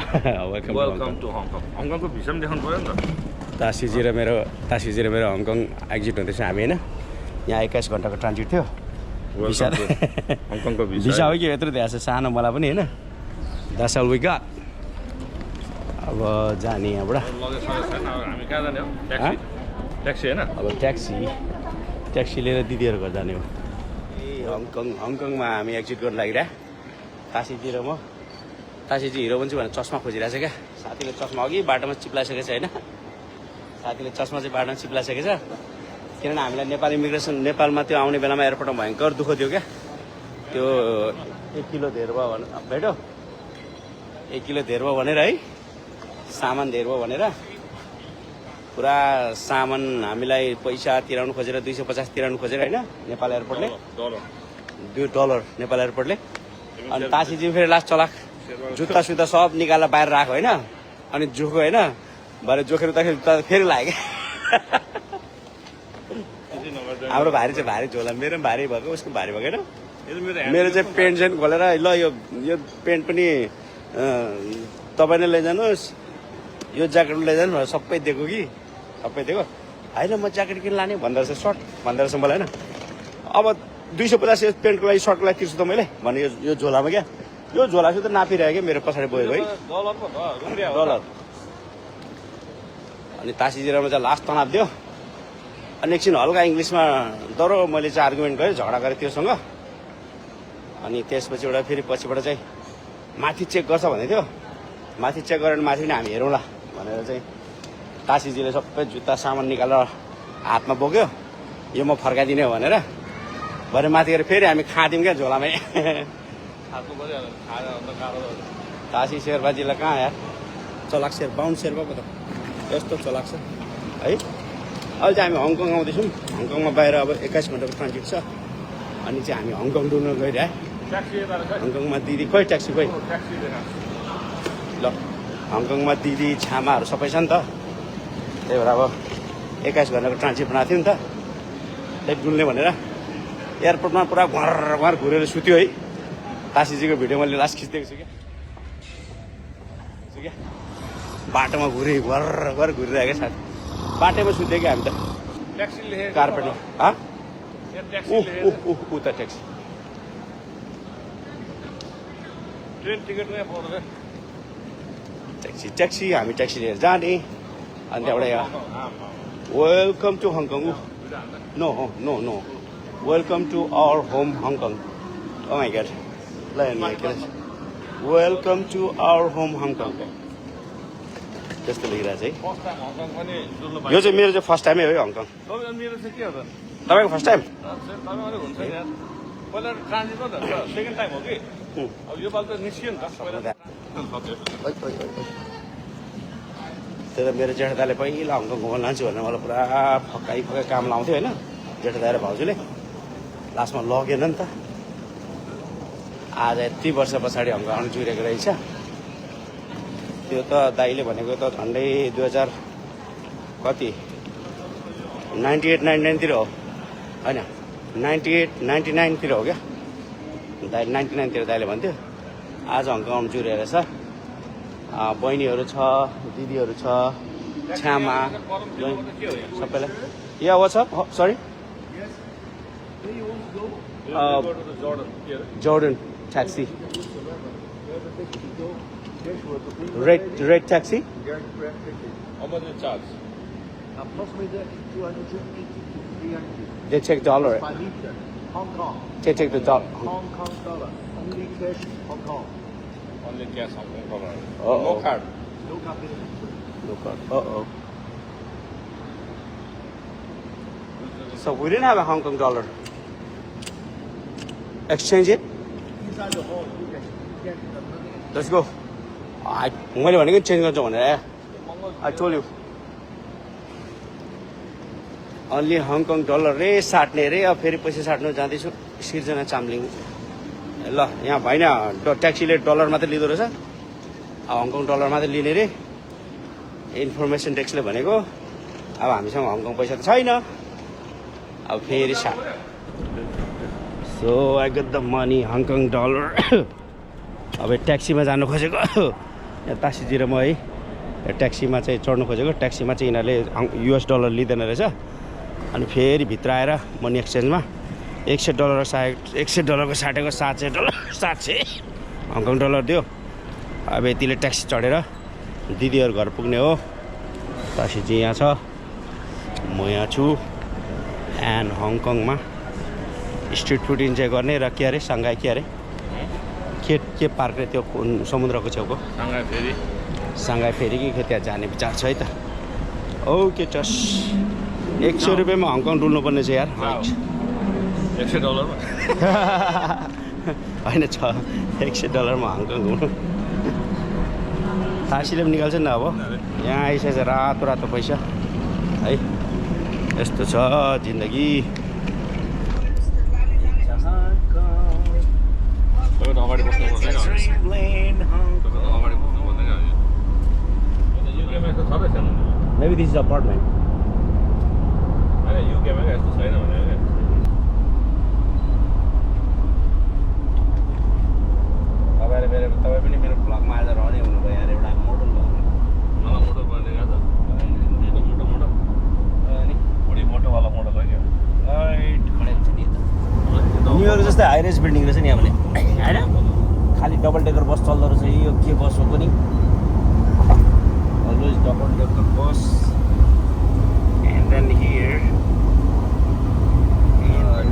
Welcome to Hong Kong हङकङको visa पनि देखाउनु पर्यो नि त तासीजी र मेरो हङकङ एक्जिट हुँदैछ हामी होइन यहाँ 21 घन्टाको ट्रान्जिट थियो भिसा हङकङको भिसा हो कि यत्रो दिएको छ सानो मलाई पनि होइन द्याट्स अल वी गट अब जाने यहाँबाट हामी कहाँ जाने हो ट्याक्सी होइन अब ट्याक्सी लिएर दिदीहरू घर जाने हो ए हङकङमा हामी एक्जिट गर्न लागिरह तासीजी र म तासीजी हिरो बन्छु भनेर चस्मा खोजिरहेको छ क्या साथीले चस्मा अघि बाटोमा चिप्लाइसकेको छ होइन साथीले चस्मा चाहिँ बाटोमा चिप्लाइसकेको छ किनभने हामीलाई नेपाल इमिग्रेसन नेपालमा त्यो आउने बेलामा एयरपोर्टमा भयङ्कर दुःख थियो क्या त्यो 1 किलो धेर भयो भने भेटो 1 किलो धेर भयो भनेर है सामान धेर भयो भनेर पुरा सामान हामीलाई पैसा तिराउनु खोजेर 250 तिराउनु खोजेर होइन नेपाल एयरपोर्टले $2 नेपाल एयरपोर्टले अनि तासीजी फेरि लास्ट चलाक जुत्ता सुत्ता सब निकालेर बाहिर राख्यो होइन अनि जोख्यो होइन भरे जोखेर उता फेरि लाग्यो हाम्रो भारी चाहिँ भारी झोला मेरो पनि भारी भएको उसको भारी भएको होइन मेरो चाहिँ पेन्ट चाहिँ खोलेर ल यो पेन्ट पनि तपाईँ नै लैजानुहोस् यो ज्याकेट लैजानु भनेर सबै दिएको कि सबै दिएको होइन म ज्याकेट किन लाने भन्दो रहेछ सर्ट भन्दो रहेछ मलाई होइन अब 250 पेन्टको लागि सर्टको लागि तिर्छु त मैले भने यो झोलामा क्या यो झोलासित नापिरहेको क्या मेरो पछाडि बोयो है डलर अनि तासीजिरामा चाहिँ लास्ट तनाव दियो अनि एकछिन हल्का इङ्ग्लिसमा डरो मैले चाहिँ आर्गुमेन्ट गरेँ झगडा गरेँ त्योसँग अनि त्यसपछि एउटा फेरि पछिबाट चाहिँ माथि चेक गर्छ भन्दै थियो माथि चेक गरेर माथि पनि हामी हेरौँला भनेर चाहिँ तासीजीले सबै जुत्ता सामान निकालेर हातमा बोक्यो यो म फर्काइदिने हो भनेर भरे माथि गएर फेरि हामी खाँद्यौँ क्या झोलामै तासी शेर्पाजीलाई कहाँ यार चलाक बाहुन शेर्पा पो त यस्तो चलाक छ है अहिले चाहिँ हामी हङकङ आउँदैछौँ हङकङमा बाहिर अब 21 घन्टाको ट्रान्जिट छ अनि चाहिँ हामी हङकङ डुल्न गइरहे हङकङमा दिदी खोइ ट्याक्सी खोइ ल हङकङमा दिदी छामाहरू सबै छ नि त त्यही भएर अब 21 घन्टाको ट्रान्जिट बनाएको थियो नि त लाइक डुल्ने भनेर एयरपोर्टमा पुरा घर घुरेर सुत्यो है तासीजीको भिडियो मैले लास्ट खिच्दिएको छु क्या बाटोमा घर घुरिरहेको साथी बाटोमा सुत्यो क्या हामी त कार्पेटमा उता ट्याक्सी ट्रेन टिकट ट्याक्सी हामी ट्याक्सी लिएर जाने अनि त्यहाँबाट welcome to Hong Kong no welcome to our home Hong Kong oh my God ल welcome to our home Hong Kong त्यस्तो लेखिरहेको चाहिँ यो चाहिँ मेरो चाहिँ फर्स्ट टाइमै हो हङकङ तपाईँको फर्स्ट टाइम त्यही त मेरो जेठा दाले पहिला हङकङ घुमाउनु लान्छु भनेर मलाई पुरा फकाइ काम लाउँथ्यो होइन जेठा दाइ र भाउजूले लास्टमा लगेन नि त आज यति वर्ष पछाडि हङकङ आउनु जुरेको रहेछ त्यो त दाइले भनेको त झन्डै 2000 कति 98-99 तिर हो होइन 98-99 तिर हो क्या दाइ 99 तिर दाइले भन्थ्यो आज हङकङ आउनु जुरेको रहेछ बहिनीहरू छ दिदीहरू छ छ्यामा सबैलाई या WhatsApp sorry Jordan taxi. Red taxi. How much is charge? Approximately 280 to 300. They take dollar. Per liter. Hong Kong. They take the dollar. Hong Kong dollar. Only cash Hong Kong. Only cash Hong Kong dollar. Uh-oh. No card. No card payment. No card. Uh-oh. So we didn't have a Hong Kong dollar. Exchange it. Inside the hall, you can get the money. Let's go. मैले भनेको change गर्छु भनेर I told you. Only Hong Kong dollar रे साट्ने रे अब फेरि पैसा साट्नु जाँदैछु सिर्जना चामलिङ ल यहाँ भएन ट्याक्सीले डलर मात्रै लिँदो रहेछ अब हङकङ डलर मात्रै लिने रे इन्फर्मेसन डेस्कले भनेको अब हामीसँग हङकङ पैसा त छैन अब फेरि So I got the money Hong Kong dollar अब ट्याक्सीमा जानु खोजेको तासीजी र म है ट्याक्सीमा चाहिँ चढ्नु खोजेको ट्याक्सीमा चाहिँ यिनीहरूले US डलर लिँदैन रहेछ अनि फेरि भित्र आएर मनी एक्सचेन्जमा $100 साटेको $700 हङकङ डलर दियो अब यतिले ट्याक्सी चढेर दिदीहरू घर पुग्ने हो तासीजी यहाँ छ म यहाँ छु एन्ड हङकङमा स्ट्रिट फुड इन्जोय गर्ने र के अरे सङ्घाई के अरे के पार्क रे त्यो समुद्रको छेउको सङ्घाई फेरि कि त्यहाँ जाने विचार छ है त ओके चस $100 हङकङ डुल्नुपर्ने छ यार $100 होइन छ $100 हङकङ घुम्नु तासीले पनि निकाल्छ नि अब यहाँ आइसकेछ रातो रातो पैसा है यस्तो छ जिन्दगी अगाडि बस्नु पर्दैन Maybe this is apartment. युकेमा यस्तो छैन भने तपाईँ पनि मेरो ब्लगमा आज रहने हुनुभयो यार एउटा मोडल भयो मलाई मोटर बनिदिएको त मोटो अनि बढी मोटोवाला मोडल हो क्या खडे हुन्छ नि न्युयोर्क जस्तै हाइरेज बिल्डिङ रहेछ नि यहाँले होइन खालि डबल डेकर बस चल्दो रहेछ यो के बस हो पनि always double decker bus and then here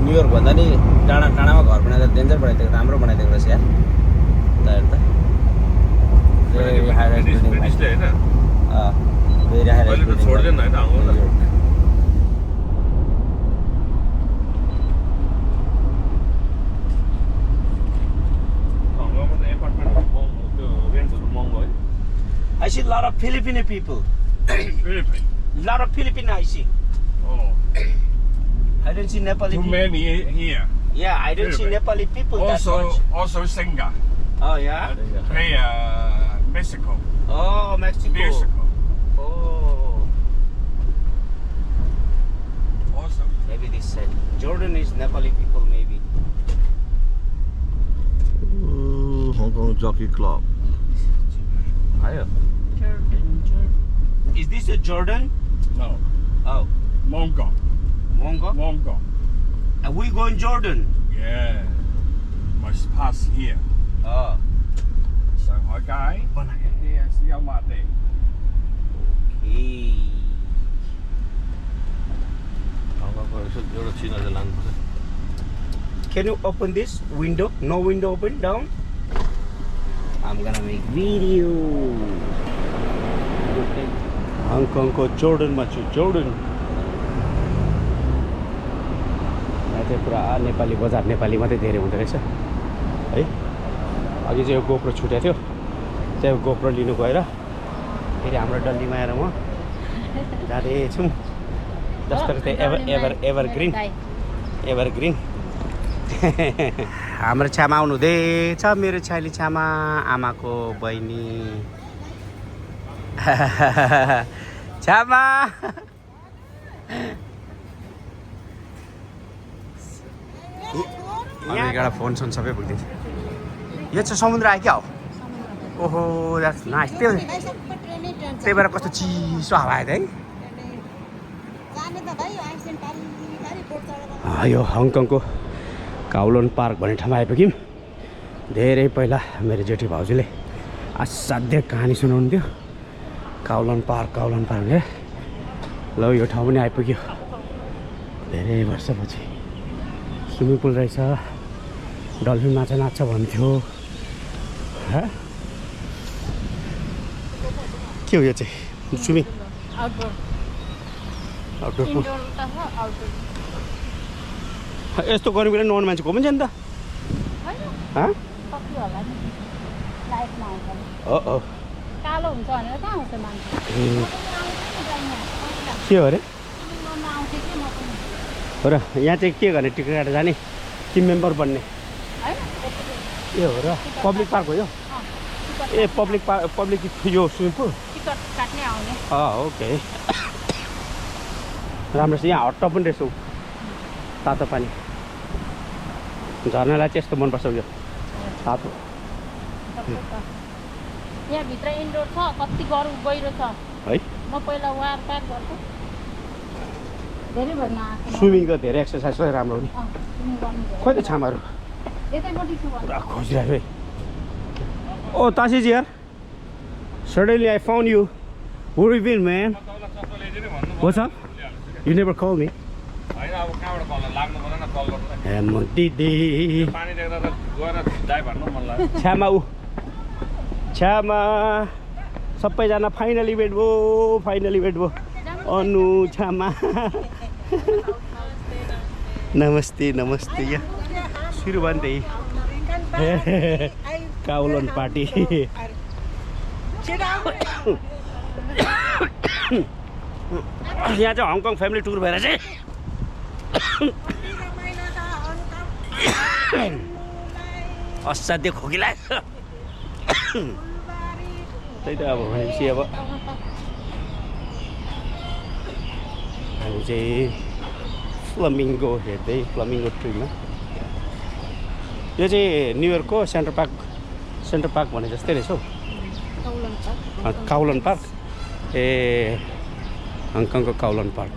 New York भन्दा नि टाढा टाढामा घर बनाएर डेन्जर बनाइदिएको राम्रो बनाइदिएको रहेछ यार भेरी हाइरेज बिल्डिङ ब्रिटिसले होइन भेरी हाइरेज अहिले त छोड्दैन होइन Hong Kong I see a lot of Filipino people. Lot of Filipino I see. Oh, I don't see Nepali too people. many here. Yeah, I don't see Nepali people that much. Also Singa. Oh yeah? Play Mexico. Oh, Mexico. Oh. Also. Maybe this side. Jordan is Nepali people maybe. Hong Kong Jockey Club. आयो Jordan. Is this a Jordan? No. Oh. Mongo. Mongo? Mongo. Are we going Jordan? Yeah. Must pass here. Oh. Shanghai guy. Here, Xiao Ma Day. Okay. हङकङको यसो एउटा चिनो चाहिँ लानुपर्छ Can you open this window? No window open down? I'm gonna make video. Hong Kong को Jordan मा छु Jordan. यहाँ चाहिँ पुरा नेपाली बजार नेपाली मात्रै धेरै हुँदो रहेछ है अघि चाहिँ यो गोप्रो छुटेको थियो चाहिँ यो गोप्रो लिनु गएर फेरि हाम्रो डल्लीमा आएर म जाँदैछु जस्तो कि एभरग्रिन हाम्रो छ्यामा आउनुहुँदैछ मेरो छ्याली छ्यामा आमाको बहिनी छ्यामा अमेरिकाबाट फोन सोन सबै भुलिदिन्छ यो चाहिँ समुद्र आयो क्या हो ओहो द्याट्स नाइस त्यही भएर कस्तो चिसो हावा आयो है यो हङकङको काउलोन पार्क भन्ने ठाउँमा आइपुग्यौँ धेरै पहिला मेरो जेठी भाउजूले असाध्य कहानी सुनाउनु थियो काउलोन पार्क भनेर ल यो ठाउँ पनि आइपुग्यो धेरै वर्षपछि स्विमिङ पुल रहेछ डल्फिन माछा नाच्छ भन्थ्यो के हो यो चाहिँ स्विमिङ आउटडोर पुल यस्तो गर्नु बेला नआउने मान्छे घुमिन्छ नि त कालो हुन्छ भनेर कहाँ आउँछ मान्छे के हो अरे हो र यहाँ चाहिँ के गर्ने टिकट काटेर जाने टिम मेम्बर बन्ने ए हो र पब्लिक पार्क हो यो ए पब्लिक यो स्विमिङ पुल टिकट काट्ने आउने ओके राम्रो छ यहाँ हट टप पनि रहेछ तातो पानी झर्नालाई चाहिँ यस्तो मनपर्छ यो तातो यहाँभित्र इन्डोर छ कति गहिरो छ है म पहिला वार पार गर्छु धेरै भन्न आएको स्विमिङको धेरै एक्सर्साइज पनि राम्रो हो नि स्विमिङ गर्नु धेरै खोइ त छामाहरू यतैपट्टि छु भन्नु पुरा खोजिरहेको है ओ तासीजी यार suddenly I found you where you been man what's up you never called me होइन अब कहाँबाट कलर लाग्नु पर्दैन कलर ए म दिदी पानी देख्दा त गएर दाइ भन्नु मन लाग्यो छ्यामा ऊ छ्यामा सबैजना फाइनली भेट भयो अनु छ्यामा नमस्ते नमस्ते या सुरु भयो नि त्यही काउलन पार्टी यहाँ चाहिँ हङकङ फ्यामिली टुर भएर चाहिँ असाध्य खोकी लाग्यो त्यही त अब भनेपछि अब हामी चाहिँ फ्लमिङ्गो हेर्दै फ्लमिङ्गो ट्रीमा यो चाहिँ न्युयोर्कको सेन्ट्रल पार्क भने जस्तै रहेछ हौ काउलन पार्क ए हङकङको काउलन पार्क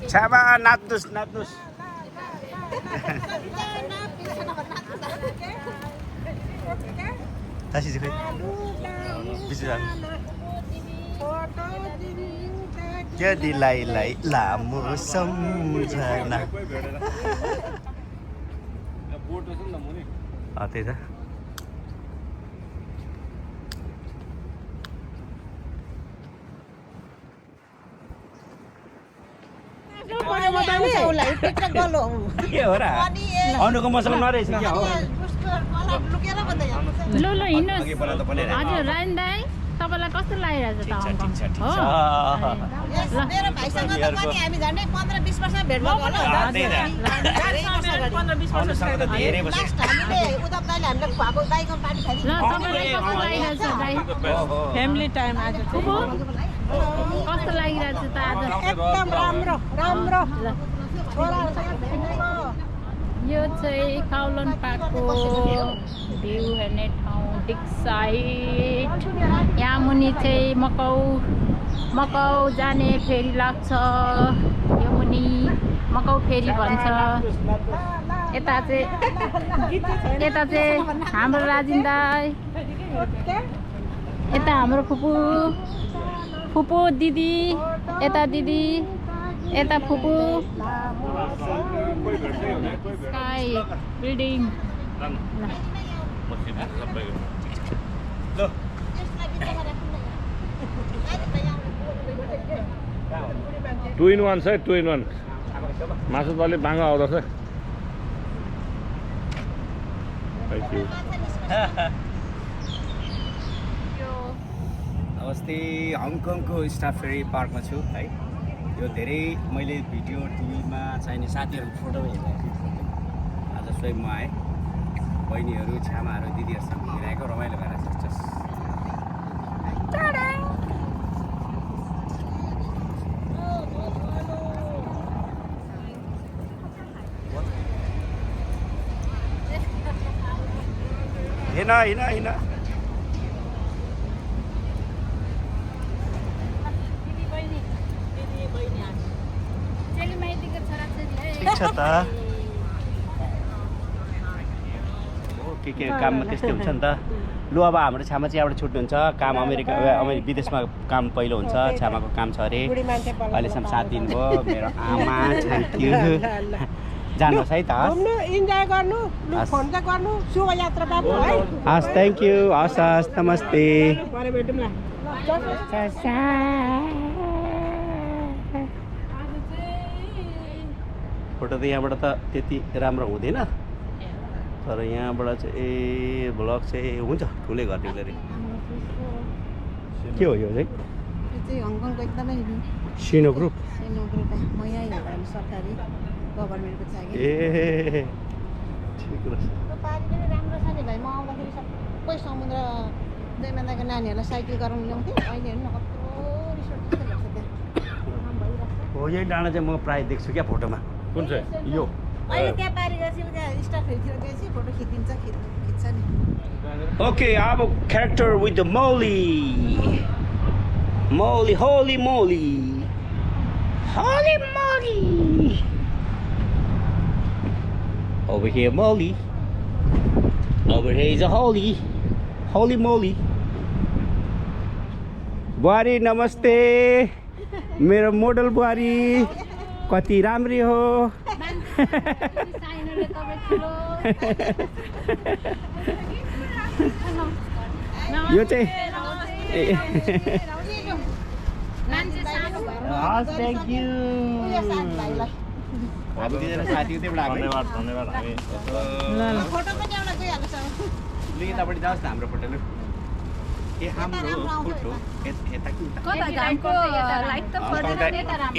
छ्यामा नाच्नुहोस् तासी चाहिँ खै बिचु जानु त्यो दिलाइलाई लामो सम्झना त्यही त के हो र अनुको मसँग नरहेछ क्या हो ल हिँड्नुहोस् हजुर राइन दाइ तपाईँलाई कस्तो लागिरहेछ त हो मेरो भाइसँग त पनि हामी झन्डै 15-20 वर्ष भेट भएको होला धेरै वर्ष हामीले उदप दाइले हामीलाई खुवाएको दाइको पार्टी खाइदिनु ल तपाईँलाई कस्तो लागिरहेछ दाइ फ्यामिली टाइम आज कस्तो लागिरहेछ त आज एकदम राम्रो यो चाहिँ काउलन पार्कको भ्यू हेर्ने ठाउँ डिक साइड यहाँ मुनि चाहिँ मकाउ जाने फेरी लाग्छ यो मुनि मकाउ फेरी भन्छ यता चाहिँ हाम्रो राजिन दाइ यता हाम्रो फुपू दिदी यता फुपू sky building two in one छ 2 in 1 मासु त अलिक बाङ्गो आउँदो रहेछ नमस्ते हङकङको स्टाफ फेरी पार्कमा छु है यो धेरै मैले भिडियो टिभीमा चाहिने साथीहरूको फोटो हेर्दाखेरि आज स्वयं म आएँ बहिनीहरू छ्यामाहरू दिदीहरूसँग घुमिरहेको रमाइलो भएर सक्छ हिँड ठिक छ त के काममा त्यस्तै हुन्छ नि त लु अब हाम्रो छ्यामा चाहिँ यहाँबाट छुट्नुहुन्छ काम विदेशमा काम पहिलो हुन्छ छ्यामाको काम छ अरे अहिलेसम्म साथ दिनुभयो मेरो आमा थ्याङ्क यू जानुहोस् है त इन्जोय गर्नु फोन त गर्नु शुभ यात्रा बाबु है हस् थ्याङ्क यू हस् नमस्ते भरे भेटौँला फोटो त यहाँबाट त त्यति राम्रो हुँदैन तर यहाँबाट चाहिँ भ्लग चाहिँ हुन्छ ठुलै गर्ने उसले के हो यो चाहिँ हङकङको एकदमै सिनो ग्रुप म यहीँ हेर्दा सरकारी गभर्मेन्टको चाहिँ ए ठिक रहेछ पारी पनि राम्रो छ नि भाइ म आउँदाखेरि सबै समुद्र जयमाताको नानीहरूलाई साइकल गराउनु ल्याउँथेँ अहिले हेर्नु न कत्रो रिसोर्ट जस्तो लाग्छ त्यहाँ हो यही डाँडा चाहिँ म प्रायः देख्छु क्या फोटोमा कुन चाहिँ यो अहिले त्यहाँ पारी गएपछि त्यहाँ स्टाफ फेरितिर गएपछि फोटो खिचिदिन्छ खिच्छ नि Okay, I have a character with the Molly. Molly, holy moly. Holy moly. Over here, Molly. Over here is a holy. Holy moly. बुहारी नमस्ते. मेरो मोडल बुहारी कति राम्री हो. यो चाहिँ थ्याङ्क यू. अब दुईजना साथी उतैबाट आएको. धन्यवाद धन्यवाद. हामी फोटो पनि एउटा गइहाल्छ लु यतापट्टि जाओस् न हाम्रो फोटो लु. ए हाम्रो फोटो यता कि उता.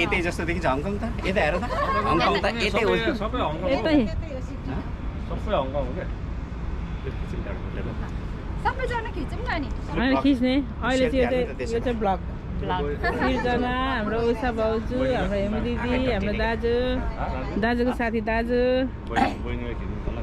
यतै जस्तो देखिन्छ हङकङ त. यता हेर त हङकङ त यतै हो. सबै हङकङ हो. यतै सबै हङकङ हो क्या. सबैजना खिचौँ न नि. अहिले खिच्ने अहिले चाहिँ यो चाहिँ ब्लग सिर्जना हाम्रो उषा भाउजू हाम्रो हेमी दिदी हाम्रो दाजु दाजुको साथी दाजु बहिनीलाई खिच्नु होला.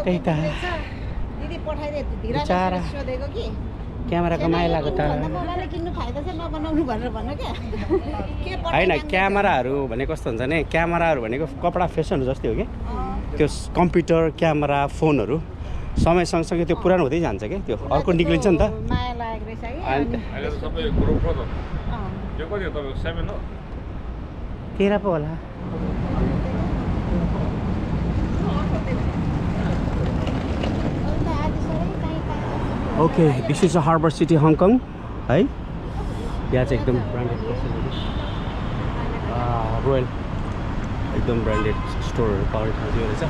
त्यही त. दिदी पठाइदिएको बिचारा. सोधेको कि क्यामेराको माया लाग्यो त. मोबाइल किन्नु फाइदा छ नबनाउनु भनेर भन्न क्या के होइन क्यामेराहरू भनेको कस्तो हुन्छ भने क्यामेराहरू भनेको कपडा फेसनहरू जस्तै हो कि त्यो कम्प्युटर क्यामेरा फोनहरू समय सँगसँगै त्यो पुरानो हुँदै जान्छ क्या. त्यो अर्को निक्लिन्छ नि त. माया लागेको रहेछ कि अनि अहिले त सबै ग्रुप हो त. यो कति हो तपाईँको 7 हो? 13 पो होला. Okay this is a harbour city Hong Kong है. यहाँ चाहिँ एकदम ब्रान्डेड रोयल एकदम ब्रान्डेड स्टोरहरू पाउने ठाउँ चाहिँ रहेछ.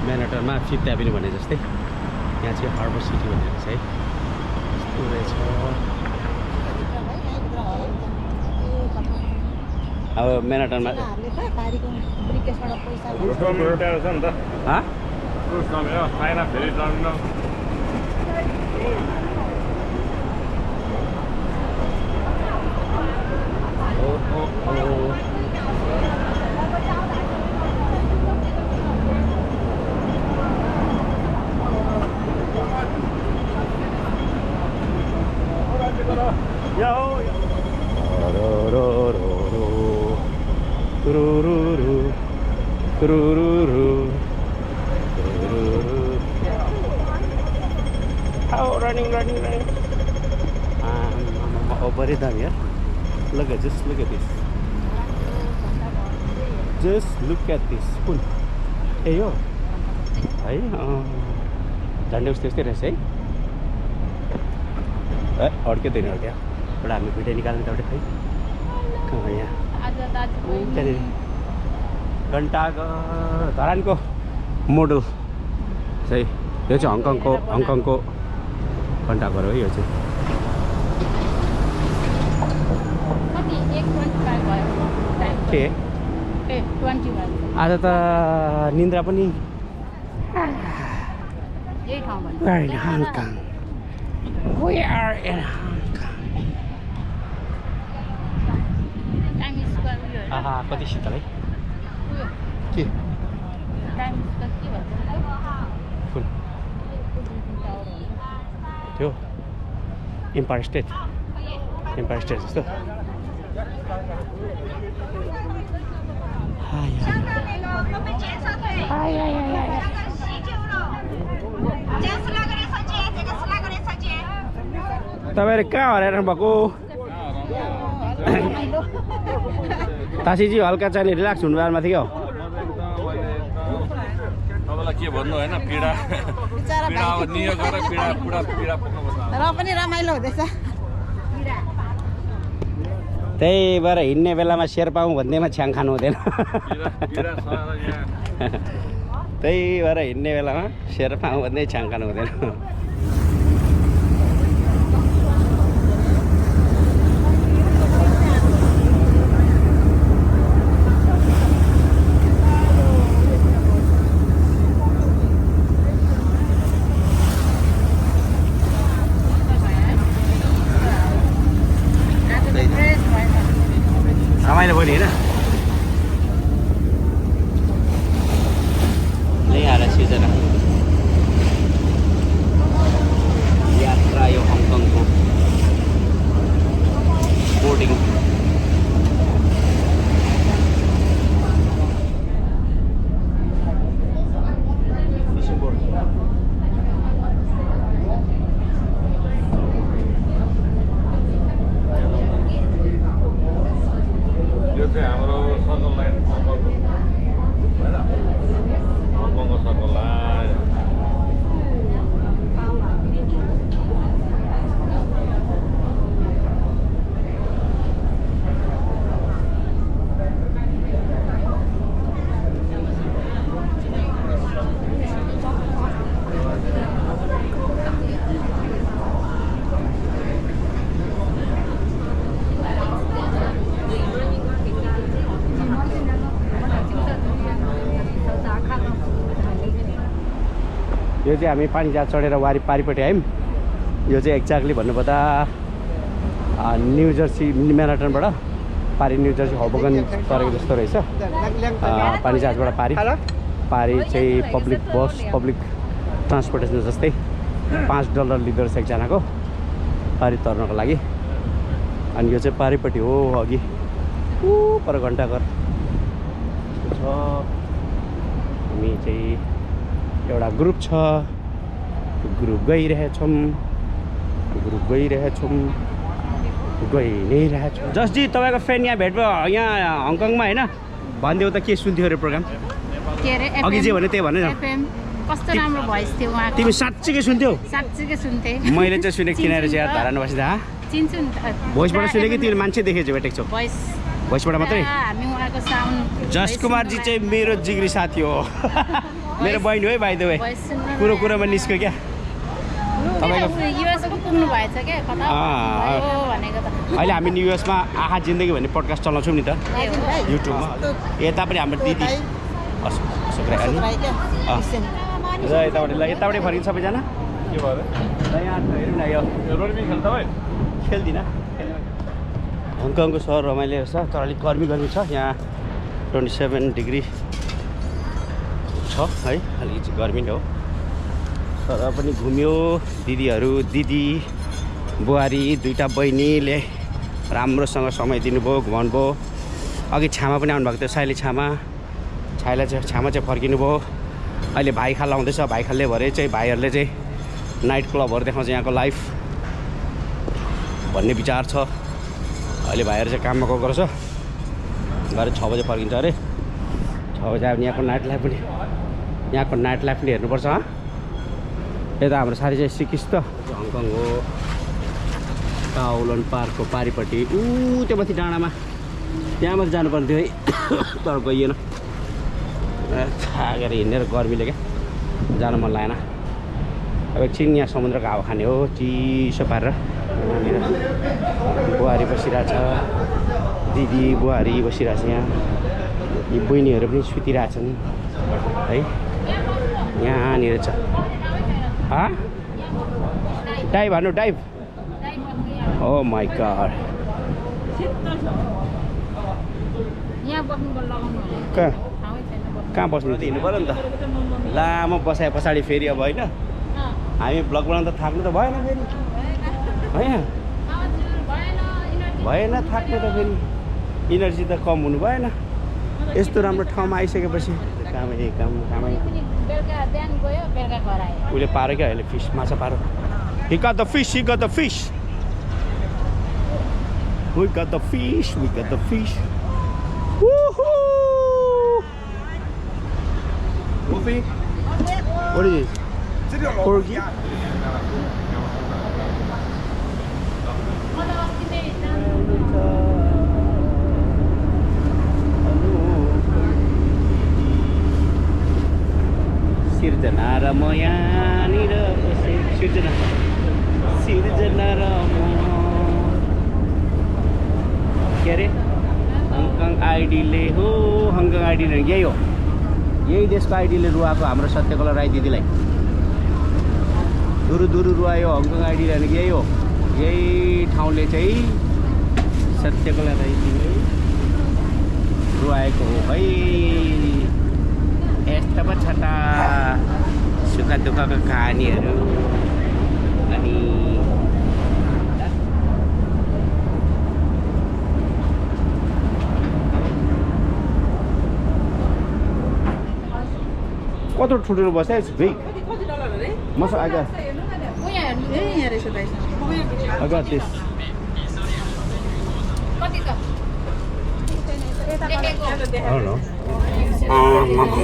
म्यानहट्टनमा 5th एभिन्यू भने जस्तै यहाँ चाहिँ हार्बर सिटी भन्ने रहेछ है. यस्तो रहेछ. अब म्यानहट्टनमा ग्रुप नम्बर एउटा छ नि त. ग्रुप नम्बर फाइना फेरि terminal. Running. Oh, very damn, yeah. Just look at this. Just look at this. Cool. Hey, yo. Hey, झन्डै उस्तै उस्तै रहेछ है. अड्किँदैन हो क्या. एउटा हामी भिडियो निकाल्ने त एउटा खै कहाँ यहाँ त्यहाँनिर घन्टाघर धरानको मोडल सही. यो चाहिँ हङकङको घन्टाघर हो यो चाहिँ. के आज त निन्द्रा पनि Hong Kong. We are in Hongkong. आहा कति शीतल है. के कुन त्यो एम्पायर स्टेट जस्तो. तपाईँहरू कहाँ हराइरहनु भएको? तासीजी हल्का चाहिँ रिल्याक्स हुनुभयो माथि क्या. तपाईँलाई के भन्नु होइन पीडा अब नियो गरेर पीडा र पनि रमाइलो हुँदैछ. त्यही भएर हिँड्ने बेलामा शेर्पाउँ भन्दैमा छ्याङ खानु हुँदैन. त्यही भएर हिँड्ने बेलामा शेर्पाउँ भन्दै छ्याङ खानु हुँदैन. रमाइलो भयो नि होइन नै आएर सिर्जना यात्रा यो हङकङको बोर्डिङ यो चाहिँ हामी पानी जहाज चढेर पारिपट्टि आयौँ यो चाहिँ एक्ज्याक्टली भन्नुपर्दा न्यू जर्सी म्याराथनबाट पारी न्यू जर्सी होबोगन तरेको जस्तो रहेछ पानी जहाजबाट पारी चाहिँ पब्लिक बस पब्लिक ट्रान्सपोर्टेसन जस्तै $5 लिँदो रहेछ एकजनाको पारी तर्नको लागि अनि यो चाहिँ पारिपट्टि हो अघि पर घन्टाघर छ हामी चाहिँ एउटा ग्रुप छ ग्रुप गइरहेछौँ गइ नै रहेछौँ जसजी तपाईँको फ्रेन्ड यहाँ भेट भयो यहाँ हङकङमा होइन भनिदेऊ त के सुन्थ्यो अरे प्रोग्राम अघि जे भने त्यही भने कस्तो राम्रो भोइस थियो उहाँको तिमी साँच्चीकै सुन्थ्यौ साँच्चीकै सुन्थे मैले चाहिँ सुनेको किनेर चाहिँ यार धारा नबसिँदा चिन्छु नि भोइसबाट सुनेको तिमीले मान्छे देखेछौ भेटेको छौ भोइसबाट मात्रै हामी उहाँको साउन्ड जस कुमारजी चाहिँ मेरो जिग्री साथी हो मेरो बहिनी हो है बाइ द वे कुरोमा निस्क्यो क्या युएस पो पुग्नु भएछ क्या कता भयो भनेको त अहिले हामी युएसमा आहा जिन्दगी भन्ने पडकास्ट चलाउँछौँ नि त युट्युबमा यता पनि हाम्रो दिदी अशोक राई र यताबाट फर्किन्छ सबैजना के भयो यहाँ हेर्नु न यो रोडमी खेल्छ भाइ खेल्दिनँ हङकङको सहर रमाइलो रहेछ तर अलिक गर्मी छ यहाँ 27 डिग्री छ है अलिकति गर्मी नै हो तर पनि घुम्यो दिदी बुहारी दुईवटा बहिनीले राम्रोसँग समय दिनुभयो घुमाउनु भयो अघि छामा पनि आउनुभएको थियो साइली छामा चाहिँ फर्किनु भयो अहिले भाइखाल आउँदैछ भाइखालले भरे चाहिँ भाइहरूले चाहिँ नाइट क्लबहरू देखाउँछ यहाँको लाइफ भन्ने विचार छ अहिले भाइहरू चाहिँ काममा गएको रहेछ गएर 6 बजे फर्किन्छ अरे 6 बजे आयो भने यहाँको नाइट लाइफ पनि हेर्नुपर्छ यता हाम्रो साथी चाहिँ सिकिस त हङकङ हो काउलन पार्कको पारिपट्टि त्यो माथि डाँडामा त्यहाँ मात्रै जानुपर्ने थियो है तर गइएन थागेर हिँडेर गर्मीले क्या जान मन लागेन अब एकछिन यहाँ समुद्रको हावा खाने हो चिसो पारेर यहाँनिर बुहारी बसिरहेछ दिदी बुहारी बसिरहेछ यहाँ यी बहिनीहरू पनि सुतिरहेछन् है यहाँनिर छ डाइभ हान्नु डाइभ ओ माई गॉड कहाँ बस्नु त हिँड्नु पऱ्यो नि त लामो बसाए पछाडि फेरि अब होइन हामी ब्लग बनाउनु त थाक्नु त भएन फेरि होइन भएन थाक्नु त फेरि इनर्जी त कम हुनु भएन यस्तो राम्रो ठाउँमा आइसकेपछि कामै उसले पारो क्या अहिले फिस माछा पारो He got the fish. We got the fish. Woohoo! Wolfie? What is it? Corgi? Sirdana Ramayani Sirdana के अरे हङकङ आइडीले हो हङकङ आइडीले यही हो यही देशको आइडीले रुवाएको हाम्रो सत्यकला राई दिदीलाई दुरु रुवायो हङकङ आइडीले भनेको यही हो यही ठाउँले चाहिँ सत्यकला राई दिदीलाई रुवाएको हो है यस्तो पो छ त सुख दुःखको कहानीहरू अनि कत्रो ठुल्ठुलो बस्छ भेक मसँग आगा आगा त्यस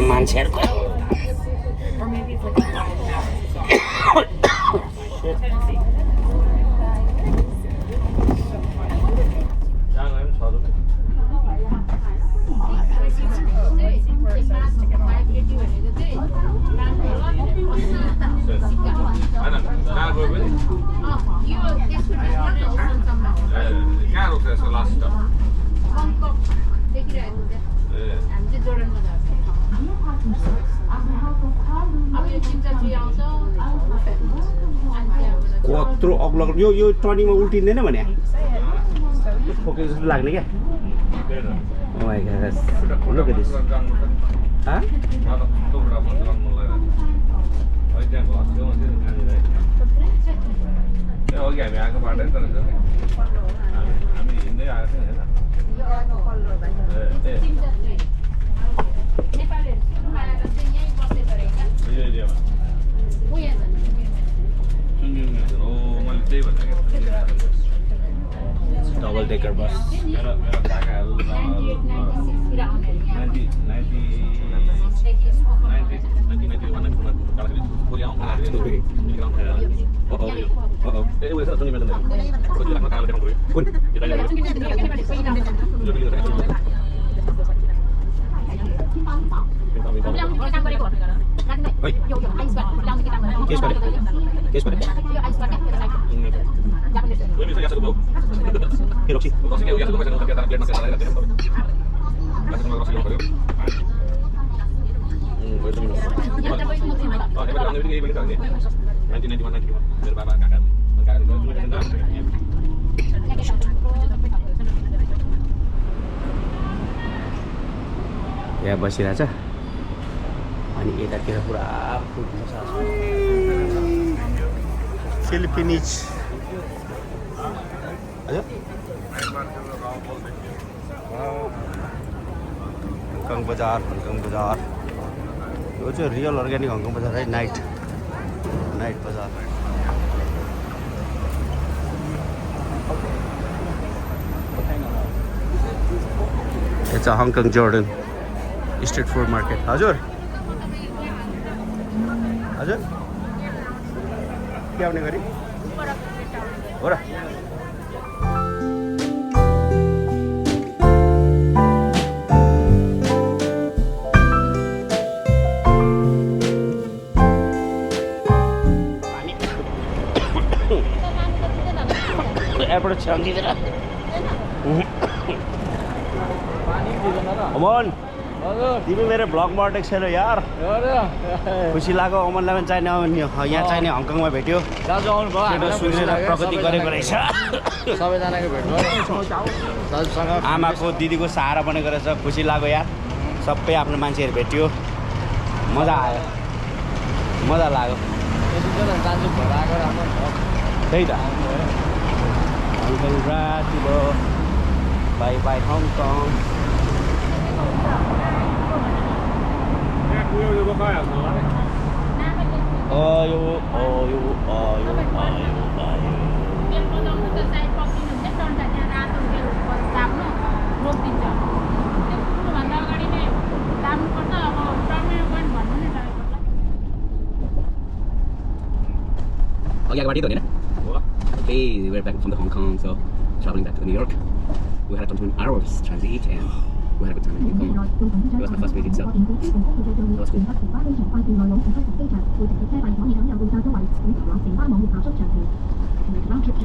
मान्छेहरूको कत्रो अग्लो यो टर्निङमा उल्टिँदैन भने ठोके जस्तो लाग्ने क्या अघि हामी आएको बाटै तर हामी हिँड्दै आएको थिएन डबल डेकर बस मेरो काकाहरू यहाँ बसिरहेछ अनि यतातिर पुरा फुड मसाज फिलिपिनिज हङकङ बजार यो चाहिँ रियल अर्ग्यानिक हङकङ बजार है नाइट बजार It's a Hong Kong Jordan street food market. हजुर के आउने गरी हो र एयरपोर्ट छाम्दिदैन अमन तिमी मेरो ब्लगमा अटेको छैन यार खुसी लाग्यो अमनलाई पनि चाहिने यहाँ चाहिने हङकङमा भेट्यो दाजु आउनु भयो सुनेर प्रगति गरेको रहेछ सबैजनाको भेट भयो दाजुसँग आमाको दिदीको सहारा बनेको रहेछ खुसी लाग्यो यार सबै आफ्नो मान्छेहरू भेट्यो मजा लाग्यो दाजु घर आएको राम्रो त्यही त हङकङ रातिलो बाई हङकङ आयो Okay, I got it. Okay, we're back from the Hong Kong, so traveling back to New York. We had a 21 hours transit and we had a good time in Hong Kong. It was my first visit, so it was cool. Round trip